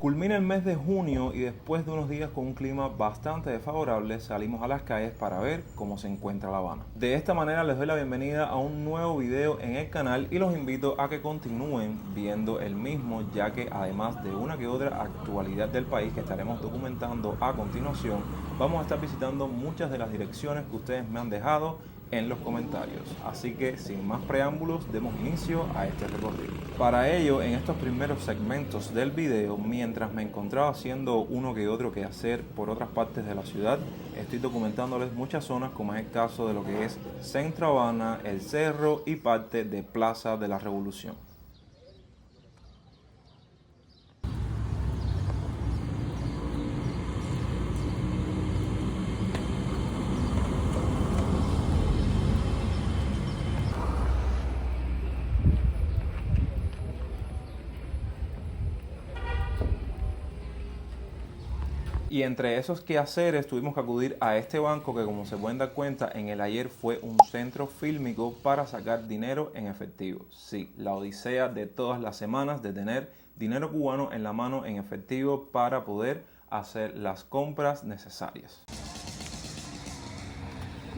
Culmina el mes de junio y después de unos días con un clima bastante desfavorable salimos a las calles para ver cómo se encuentra La Habana. De esta manera les doy la bienvenida a un nuevo video en el canal y los invito a que continúen viendo el mismo, ya que además de una que otra actualidad del país que estaremos documentando a continuación, vamos a estar visitando muchas de las direcciones que ustedes me han dejado en los comentarios. Así que sin más preámbulos, demos inicio a este recorrido. Para ello, en estos primeros segmentos del video, mientras me encontraba haciendo uno que otro quehacer por otras partes de la ciudad, estoy documentándoles muchas zonas, como es el caso de lo que es Centro Habana, El Cerro y parte de Plaza de la Revolución. Y entre esos quehaceres tuvimos que acudir a este banco que, como se pueden dar cuenta, en el ayer fue un centro fílmico para sacar dinero en efectivo. Sí, la odisea de todas las semanas de tener dinero cubano en la mano en efectivo para poder hacer las compras necesarias.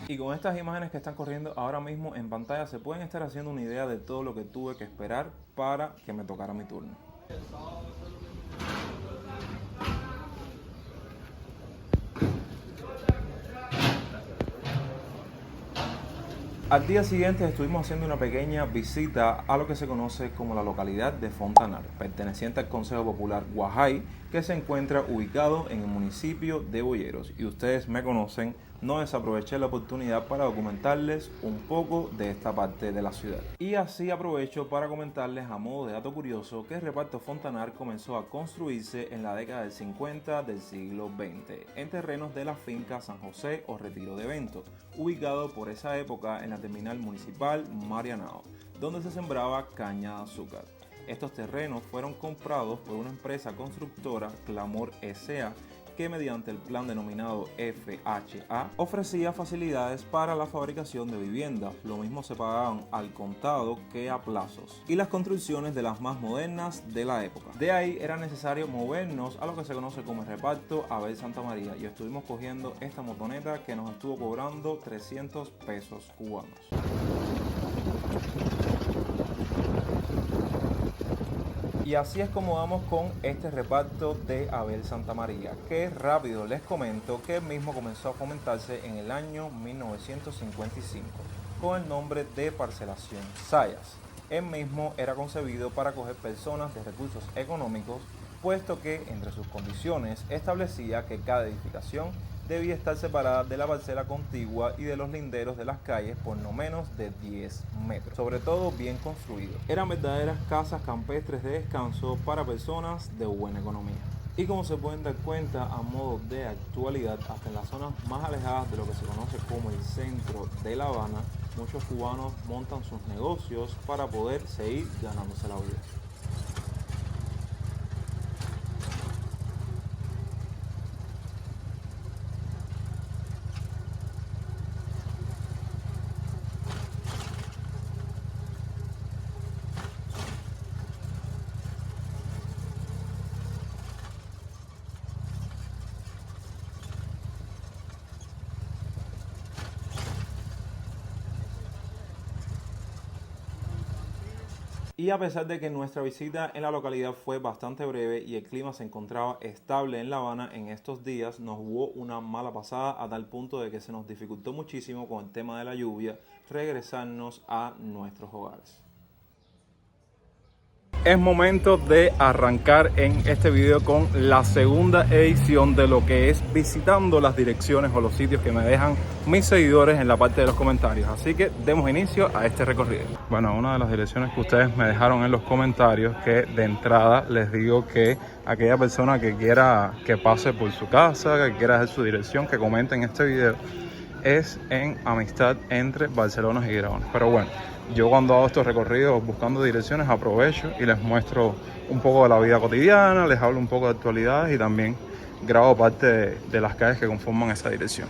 Y con estas imágenes que están corriendo ahora mismo en pantalla se pueden estar haciendo una idea de todo lo que tuve que esperar para que me tocara mi turno. Al día siguiente estuvimos haciendo una pequeña visita a lo que se conoce como la localidad de Fontanar, perteneciente al Consejo Popular Guajay, que se encuentra ubicado en el municipio de Boyeros. Y ustedes me conocen, no desaproveché la oportunidad para documentarles un poco de esta parte de la ciudad. Y así aprovecho para comentarles a modo de dato curioso que el reparto Fontanar comenzó a construirse en la década del 50 del siglo XX, en terrenos de la finca San José o Retiro de Ventos, ubicado por esa época en la terminal municipal Marianao, donde se sembraba caña de azúcar. Estos terrenos fueron comprados por una empresa constructora, Clamor S.A., que mediante el plan denominado FHA ofrecía facilidades para la fabricación de viviendas. Lo mismo se pagaban al contado que a plazos, y las construcciones de las más modernas de la época. De ahí era necesario movernos a lo que se conoce como el reparto Abel Santa María, y estuvimos cogiendo esta motoneta que nos estuvo cobrando 300 pesos cubanos. Y así es como vamos con este reparto de Abel Santa María, que rápido les comento que el mismo comenzó a fomentarse en el año 1955 con el nombre de Parcelación Sayas. El mismo era concebido para acoger personas de recursos económicos, puesto que entre sus condiciones establecía que cada edificación debía estar separada de la parcela contigua y de los linderos de las calles por no menos de 10 metros, sobre todo bien construidos. Eran verdaderas casas campestres de descanso para personas de buena economía. Y como se pueden dar cuenta, a modo de actualidad, hasta en las zonas más alejadas de lo que se conoce como el centro de La Habana, muchos cubanos montan sus negocios para poder seguir ganándose la vida. Y a pesar de que nuestra visita en la localidad fue bastante breve y el clima se encontraba estable en La Habana en estos días, nos hubo una mala pasada a tal punto de que se nos dificultó muchísimo con el tema de la lluvia regresarnos a nuestros hogares. Es momento de arrancar en este video con la segunda edición de lo que es visitando las direcciones o los sitios que me dejan mis seguidores en la parte de los comentarios. Así que demos inicio a este recorrido. Bueno, una de las direcciones que ustedes me dejaron en los comentarios, que de entrada les digo que aquella persona que quiera que pase por su casa, que quiera hacer su dirección, que comente en este video, es en Amistad entre Barcelona y Girona. Pero bueno, yo cuando hago estos recorridos buscando direcciones aprovecho y les muestro un poco de la vida cotidiana, les hablo un poco de actualidades y también grabo parte de las calles que conforman esa dirección.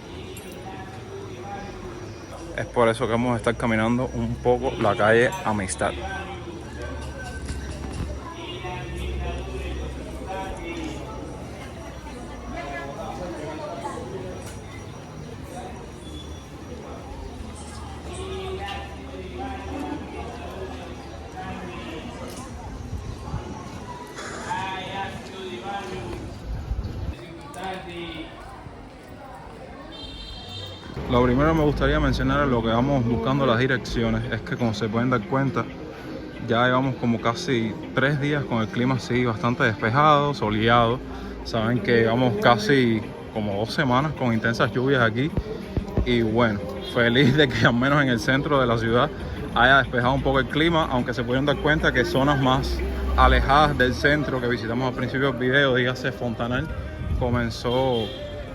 Es por eso que vamos a estar caminando un poco la calle Amistad. Lo primero me gustaría mencionar lo que vamos buscando las direcciones, es que como se pueden dar cuenta, ya llevamos como casi 3 días con el clima así bastante despejado, soleado. Saben que llevamos casi como 2 semanas con intensas lluvias aquí. Y bueno, feliz de que al menos en el centro de la ciudad haya despejado un poco el clima, aunque se pudieron dar cuenta que zonas más alejadas del centro que visitamos al principio del video, dígase Fontanal, comenzó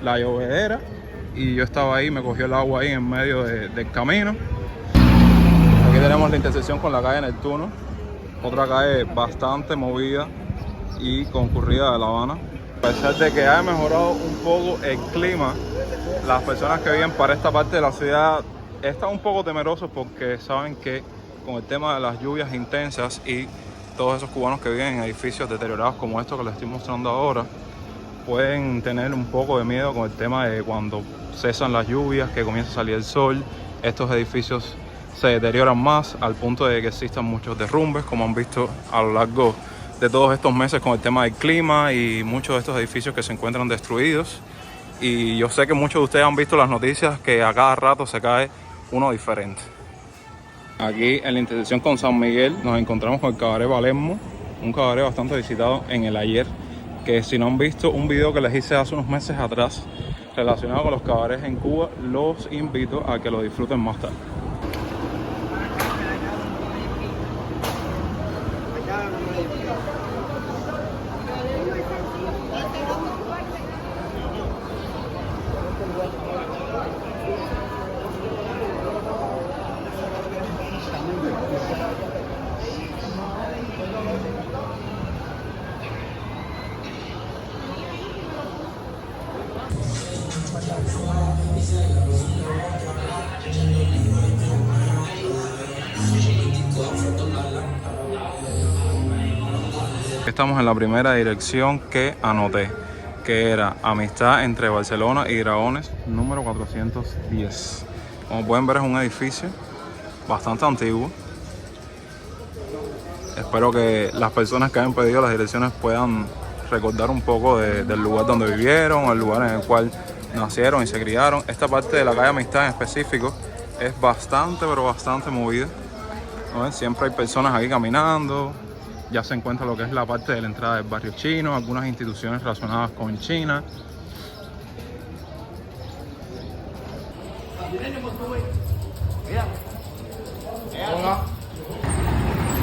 la llovedera y yo estaba ahí, me cogió el agua ahí en medio del camino. Aquí tenemos la intersección con la calle Neptuno, otra calle bastante movida y concurrida de La Habana. A pesar de que haya mejorado un poco el clima, las personas que viven para esta parte de la ciudad están un poco temerosos porque saben que con el tema de las lluvias intensas y todos esos cubanos que viven en edificios deteriorados como estos que les estoy mostrando ahora, pueden tener un poco de miedo con el tema de cuando cesan las lluvias, que comienza a salir el sol, estos edificios se deterioran más al punto de que existan muchos derrumbes, como han visto a lo largo de todos estos meses con el tema del clima y muchos de estos edificios que se encuentran destruidos. Y yo sé que muchos de ustedes han visto las noticias que a cada rato se cae uno diferente. Aquí en la intersección con San Miguel nos encontramos con el Cabaret Palermo, un cabaret bastante visitado en el ayer, que si no han visto un video que les hice hace unos meses atrás relacionado con los cabarets en Cuba, los invito a que lo disfruten más tarde. Estamos en la primera dirección que anoté, que era Amistad entre Barcelona y Dragones, número 410. Como pueden ver, es un edificio bastante antiguo. Espero que las personas que hayan pedido las direcciones puedan recordar un poco del lugar donde vivieron, el lugar en el cual nacieron y se criaron. Esta parte de la calle Amistad en específico es bastante, pero bastante movida, ¿no? Siempre hay personas aquí caminando. Ya se encuentra lo que es la parte de la entrada del barrio chino, algunas instituciones relacionadas con China.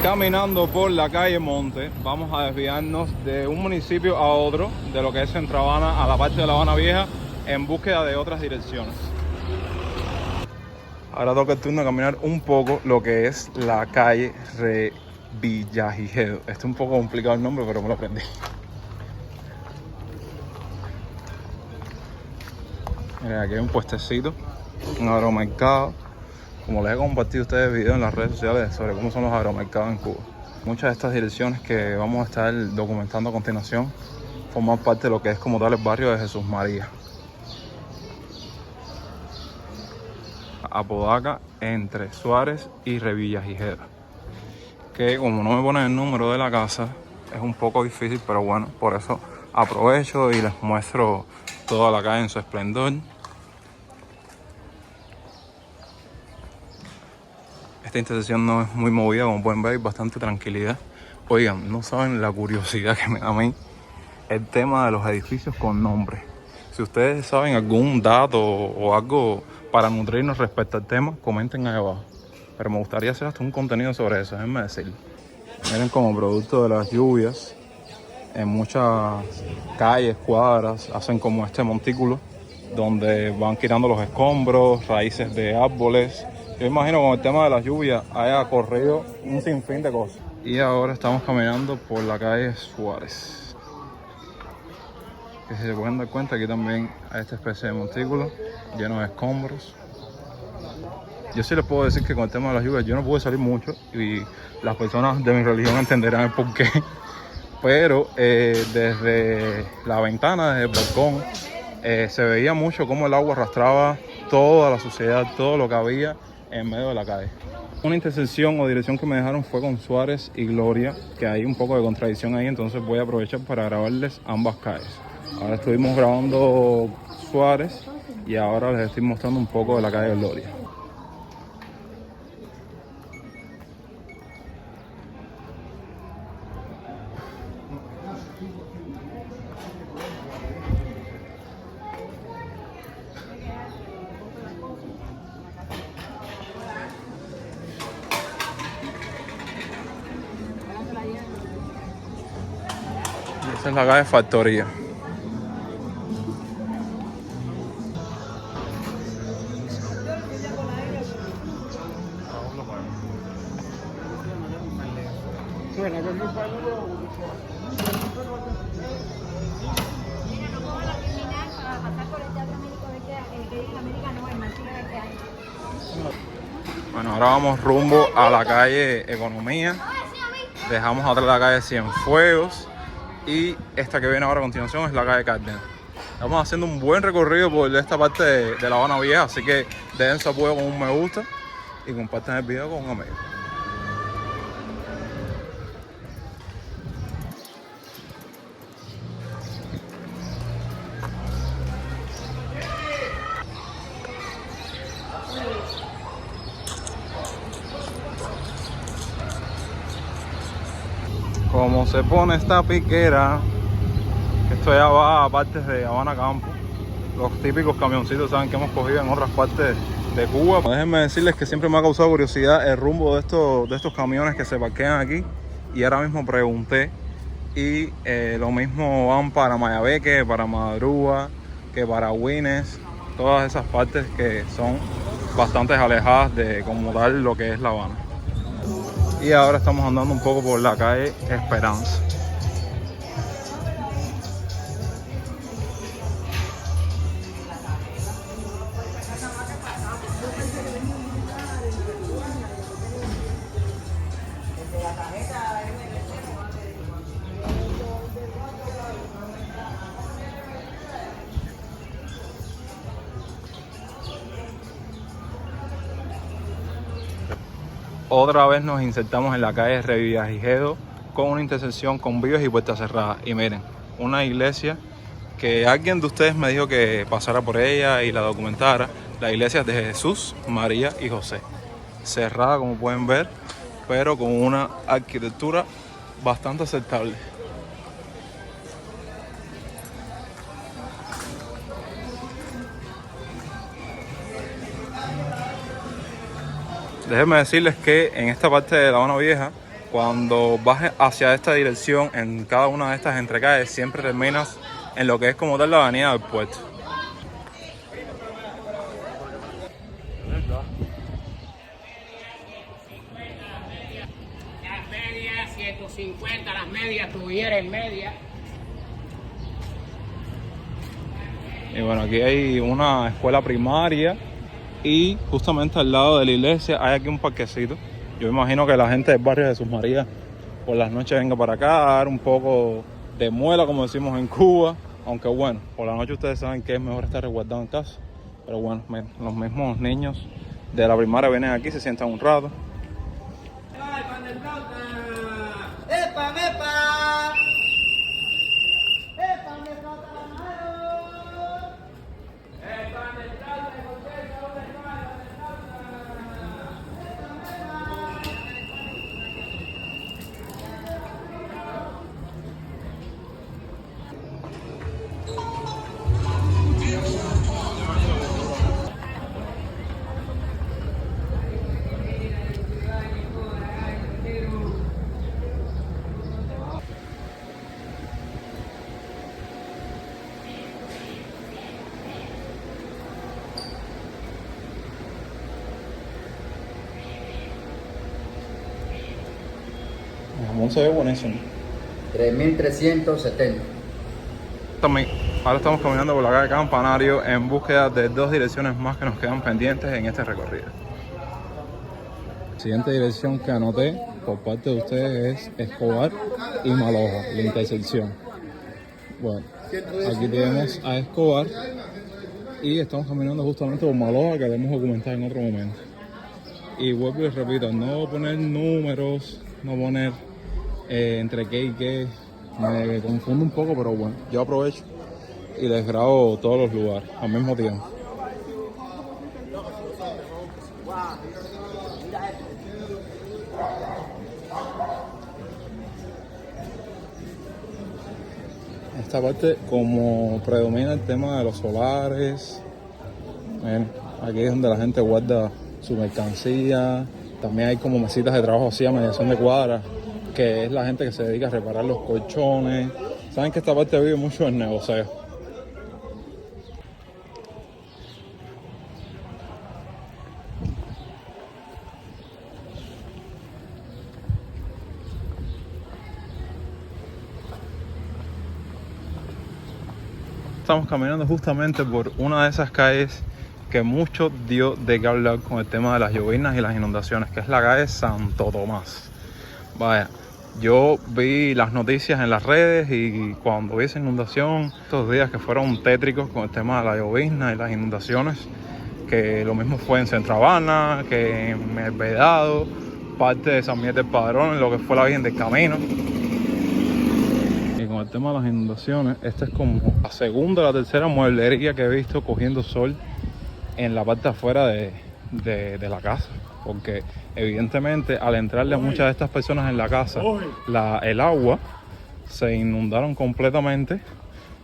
Caminando por la calle Monte, vamos a desviarnos de un municipio a otro, de lo que es Centro Habana a la parte de La Habana Vieja, en búsqueda de otras direcciones. Ahora toca el turno de caminar un poco lo que es la calle Revillagigedo. Es un poco complicado el nombre, pero me lo aprendí. Miren, aquí hay un puestecito, un agromercado. Como les he compartido a ustedes videos en las redes sociales sobre cómo son los agromercados en Cuba. Muchas de estas direcciones que vamos a estar documentando a continuación forman parte de lo que es como tal el barrio de Jesús María. Apodaca entre Suárez y Revillagigedo. Que como no me ponen el número de la casa, es un poco difícil, pero bueno, por eso aprovecho y les muestro toda la calle en su esplendor. Esta intersección no es muy movida, como pueden ver, hay bastante tranquilidad. Oigan, no saben la curiosidad que me da a mí el tema de los edificios con nombre. Si ustedes saben algún dato o algo para nutrirnos respecto al tema, comenten ahí abajo. Pero me gustaría hacer hasta un contenido sobre eso, déjenme decirlo. Miren, como producto de las lluvias, en muchas calles, cuadras, hacen como este montículo donde van quitando los escombros, raíces de árboles. Yo imagino con el tema de las lluvias haya corrido un sinfín de cosas. Y ahora estamos caminando por la calle Suárez. Que si se pueden dar cuenta, aquí también hay esta especie de montículo lleno de escombros. Yo sí les puedo decir que con el tema de las lluvias yo no pude salir mucho y las personas de mi religión entenderán el porqué. Pero desde la ventana, desde el balcón, se veía mucho cómo el agua arrastraba toda la suciedad, todo lo que había en medio de la calle. Una intersección o dirección que me dejaron fue con Suárez y Gloria, que hay un poco de contradicción ahí, entonces voy a aprovechar para grabarles ambas calles. Ahora estuvimos grabando Suárez y ahora les estoy mostrando un poco de la calle Gloria. Esa es la calle Factoría. Bueno, ahora vamos rumbo a la calle Economía. Dejamos atrás la calle Cienfuegos. Y esta que viene ahora a continuación es la calle Cárdenas. Estamos haciendo un buen recorrido por esta parte de La Habana Vieja, así que dejen su apoyo con un me gusta y compartan el video con un amigo. Como se pone esta piquera, esto ya va a partes de Habana Campo, los típicos camioncitos, saben, que hemos cogido en otras partes de Cuba. Déjenme decirles que siempre me ha causado curiosidad el rumbo de estos camiones que se parquean aquí, y ahora mismo pregunté y lo mismo van para Mayabeque, para Madrúa, que para Güines, todas esas partes que son bastante alejadas de como tal lo que es La Habana. Y ahora estamos andando un poco por la calle Esperanza. Otra vez nos insertamos en la calle Revillagigedo con una intersección con vías y puertas cerradas. Y miren, una iglesia que alguien de ustedes me dijo que pasara por ella y la documentara. La iglesia de Jesús, María y José. Cerrada, como pueden ver, pero con una arquitectura bastante aceptable. Déjenme decirles que en esta parte de La Habana Vieja, cuando bajes hacia esta dirección, en cada una de estas entrecalles, siempre terminas en lo que es como tal la avenida del puerto. Las medias, 150, las medias, tuvieras medias. Y bueno, aquí hay una escuela primaria y justamente al lado de la iglesia hay aquí un parquecito. Yo imagino que la gente del barrio de Jesús María por las noches venga para acá a dar un poco de muela, como decimos en Cuba. Aunque bueno, por la noche ustedes saben que es mejor estar resguardado en casa. Pero bueno, los mismos niños de la primaria vienen aquí, se sientan un rato. ¡Epa, epa! El jamón se ve buenísimo. 3.370. Ahora estamos caminando por la calle Campanario en búsqueda de dos direcciones más que nos quedan pendientes en este recorrido. La siguiente dirección que anoté por parte de ustedes es Escobar y Maloja, la intersección. Bueno, aquí tenemos a Escobar y estamos caminando justamente por Maloja, que debemos documentar en otro momento. Y vuelvo y les repito, no poner números, no poner entre qué y qué, me confundo un poco, pero bueno, yo aprovecho y les grabo todos los lugares al mismo tiempo. Esta parte, como predomina el tema de los solares, aquí es donde la gente guarda su mercancía. También hay como mesitas de trabajo así a mediación de cuadras, que es la gente que se dedica a reparar los colchones. Saben que esta parte vive mucho el negocio. Estamos caminando justamente por una de esas calles que mucho dio de qué hablar con el tema de las lloviznas y las inundaciones, que es la calle Santo Tomás. Vaya, yo vi las noticias en las redes y cuando vi esa inundación, estos días que fueron tétricos con el tema de la llovizna y las inundaciones, que lo mismo fue en Centro Habana, que en El Vedado, parte de San Miguel del Padrón, lo que fue la Virgen del Camino. Y con el tema de las inundaciones, esta es como la segunda o la tercera mueblería que he visto cogiendo sol en la parte afuera de la casa, porque evidentemente al entrarle a muchas de estas personas en la casa el agua, se inundaron completamente,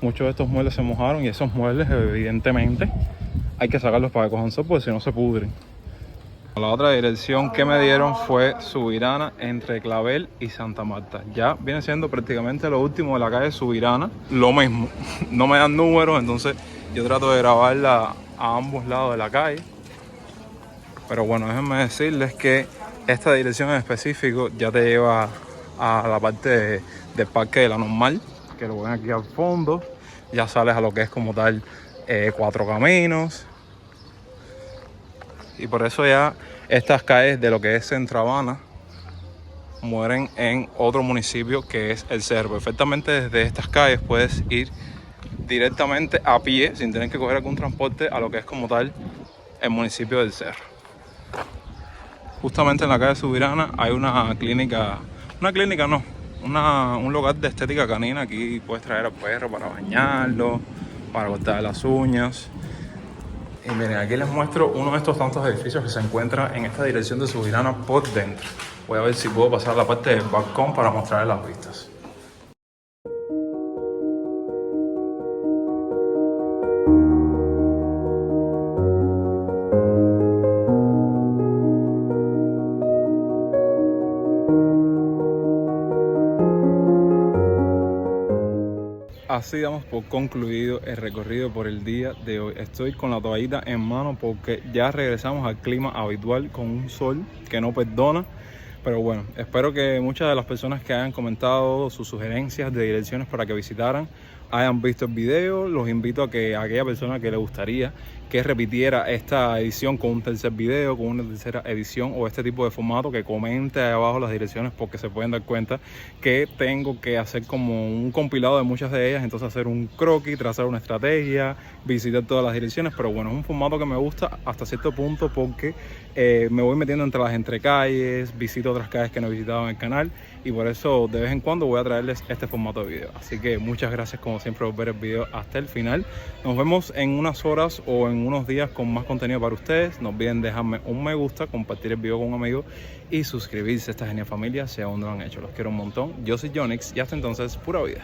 muchos de estos muebles se mojaron y esos muebles evidentemente hay que sacarlos para que cojan sol porque si no se pudren. La otra dirección que me dieron fue Subirana, entre Clavel y Santa Marta. Ya viene siendo prácticamente lo último de la calle Subirana. Lo mismo, no me dan números, entonces yo trato de grabarla a ambos lados de la calle. Pero bueno, déjenme decirles que esta dirección en específico ya te lleva a la parte del Parque de la Normal, que lo ven aquí al fondo. Ya sales a lo que es como tal Cuatro Caminos. Y por eso ya estas calles de lo que es Centro Habana mueren en otro municipio que es El Cerro. Perfectamente desde estas calles puedes ir directamente a pie, sin tener que coger algún transporte, a lo que es como tal el municipio del Cerro. Justamente en la calle Subirana hay un lugar de estética canina. Aquí puedes traer al perro para bañarlo, para cortar las uñas. Y miren, aquí les muestro uno de estos tantos edificios que se encuentra en esta dirección de Subirana por dentro. Voy a ver si puedo pasar la parte del balcón para mostrarles las vistas. Así damos por concluido el recorrido por el día de hoy. Estoy con la toallita en mano porque ya regresamos al clima habitual con un sol que no perdona. Pero bueno, espero que muchas de las personas que hayan comentado sus sugerencias de direcciones para que visitaran hayan visto el video. Los invito a que a aquella persona que le gustaría que repitiera esta edición con un tercer video, con una tercera edición o este tipo de formato, que comente ahí abajo las direcciones, porque se pueden dar cuenta que tengo que hacer como un compilado de muchas de ellas, entonces hacer un croquis, trazar una estrategia, visitar todas las direcciones. Pero bueno, es un formato que me gusta hasta cierto punto porque me voy metiendo entre las entrecalles, visito otras calles que no he visitado en el canal y por eso de vez en cuando voy a traerles este formato de video. Así que muchas gracias como siempre por ver el video hasta el final. Nos vemos en unas horas o en unos días con más contenido para ustedes. No olviden dejarme un me gusta, compartir el video con un amigo y suscribirse a esta genial familia si aún no lo han hecho. Los quiero un montón. Yo soy Jonix y hasta entonces, pura vida.